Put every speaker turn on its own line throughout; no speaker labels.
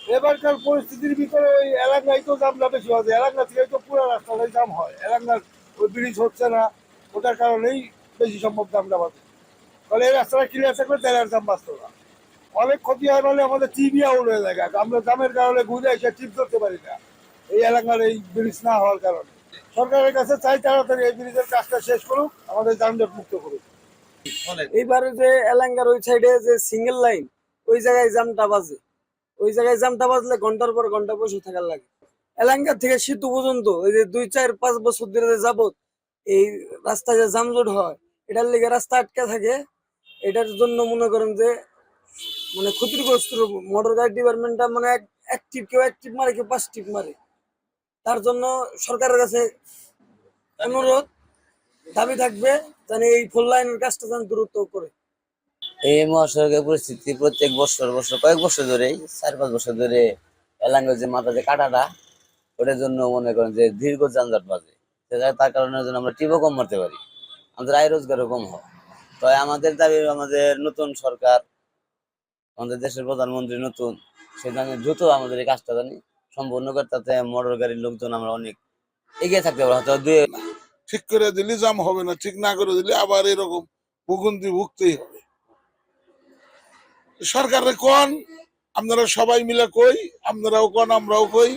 এবারকার পরিস্থিতির ভিতরে ওই এলাকায় তো জামটা বেশি হয়, এলাকা থেকে তো পুরো রাস্তাটাই জাম হয়, এলাকার ওই ব্রিজ হচ্ছে না, ওটার কারণেই বেশি সম্ভব জামটা বাড়ে। তাহলে এই রাস্তাটা ক্লিয়ার থাকলে তাহলে আর জাম বাঁচতো না। অনেক ক্ষতি হয়, বলে আমাদের টিভি আউট হয়ে যায়, আমরা জামের কারণে ঘুরে এসে টিপ ধরতে পারি না এই এলাকার এই ব্রিজ না হওয়ার কারণে। সরকারের কাছে চাই তাড়াতাড়ি এই ব্রিজের কাজটা শেষ করুক, আমাদের যানজট মুক্ত করুক।
এইবারে যে এলাঙ্গার ওই সাইডে যে সিঙ্গেল লাইন, ওই জায়গায় জামটা বাজে। ওই জায়গায় জামটা বাজলে ঘন্টার পর ঘন্টা বসে থাকার লাগে। এলাঙ্গা থেকে সেতু পর্যন্ত ওই যে 2, 4, 5 বছর ধরে যে যাবত এই রাস্তায় যে যানজট হয়, এটার লেগে রাস্তা আটকে থাকে। এটার জন্য মনে করেন যে মানে ক্ষতিগ্রস্ত মোটর গাড়ি ডিপার্টমেন্টটা মানে কেউ এক টিপ মারে, কেউ 5 টিপ মারে। তার জন্য সরকারের কাছে অনুরোধ, দাবি থাকবে যেন এই ফোর লাইনের কাজটা যেন দ্রুত করে।
এই মহাসড়কের পরিস্থিতি প্রত্যেক বছর বছর কয়েক বছর ধরেই 4-5 বছর ধরে এলাঙ্গের যে মাথা যে কাটাটা, ওটার জন্য মনে করেন যে দীর্ঘ যানজট বাজে। তার কারণে যেন আমরা টিপও কম মারতে পারি, আমাদের আয় রোজগারও কম হয়। তো আমাদের দাবি, আমাদের নতুন সরকার, আমাদের দেশের প্রধানমন্ত্রী নতুন, সেখানে দ্রুত আমাদের এই কাজটা জানি সম্পূর্ণ করে, তাতে মোটর গাড়ির লোকজন আমরা অনেক এগিয়ে থাকতে পারবো। হয়তো
ঠিক করে দিলে জাম হবে না, ঠিক না করে দিলে আবার এরকম ভুগন্তি ভুগতেই হবে। সরকারের কোন আপনারা সবাই মিলে কই, আপনারাও কোন আমরাও কই,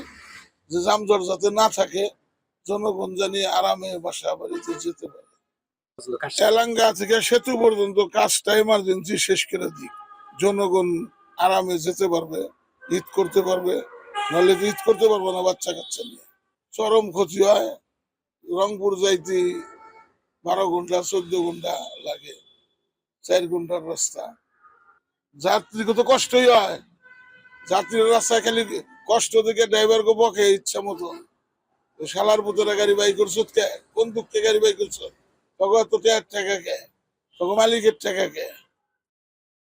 যে জামজট যাতে না থাকে, জনগণ জানি আরামে বাসা বাড়িতে যেতে পারে। এলাঙ্গা থেকে সেতু পর্যন্ত কাজটা এমার্জেন্সি শেষ করে দিই, জনগণ আরামে যেতে পারবে, ঈদ করতে পারবে। নাহলে তো ঈদ করতে পারবো না বাচ্চা কাচ্চা নিয়ে, চরম ক্ষতি হয়। রংপুর যাইতে 12 ঘন্টা 14 ঘন্টা লাগে, 4 ঘন্টার রাস্তা। যাত্রীকে তো কষ্টই হয়, যাত্রীর রাস্তায় খালি কষ্ট থেকে ড্রাইভারকে বকে ইচ্ছা মতো, শালার ভিতরে গাড়ি বাই করছো, কোন দুঃখে গাড়ি বাই করছো, তখন তো টাকা কে, তখন মালিকের টাকা কে।